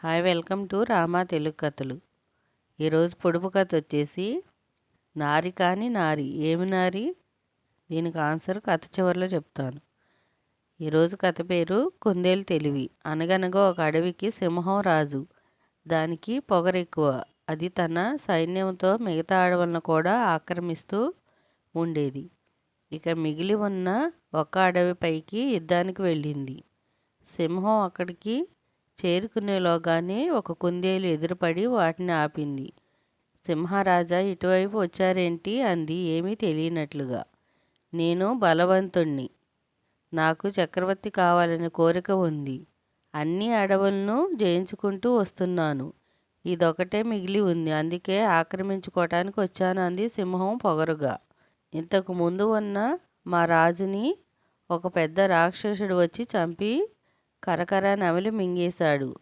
Hi welcome to Rama Telugu కథలు. ఈరోజు పొడుపు కథ వచ్చేసి నారి కాని నారి. ఏమి నారి? దీనికి ఆన్సర్ కథ చివరిలో చెప్తాను. ఈరోజు కథ పేరు కుందేలు తెలివి. అనగనగా ఒక అడవికి సింహం రాజు. దానికి పొగరెక్కువ. అది తన సైన్యంతో మిగతా అడవులను కూడా ఆక్రమిస్తూ ఉండేది. ఇక మిగిలి ఉన్న ఒక్క అడవిపైకి యుద్ధానికి వెళ్ళింది. సింహం అక్కడికి చేరుకునేలోగానే ఒక కుందేలు ఎదురుపడి వాటిని ఆపింది. సింహరాజా, ఇటువైపు వచ్చారేంటి అంది ఏమీ తెలియనట్లుగా. నేను బలవంతుణ్ణి. నాకు చక్రవర్తి కావాలనే కోరిక ఉంది. అన్ని అడవులను జయించుకుంటూ వస్తున్నాను. ఇదొకటే మిగిలి ఉంది. అందుకే ఆక్రమించుకోవటానికి వచ్చాను అంది సింహం పొగరుగా. ఇంతకు ముందు ఉన్న మా రాజుని ఒక పెద్ద రాక్షసుడు వచ్చి చంపి కరకర నమిలి మింగేశాడు.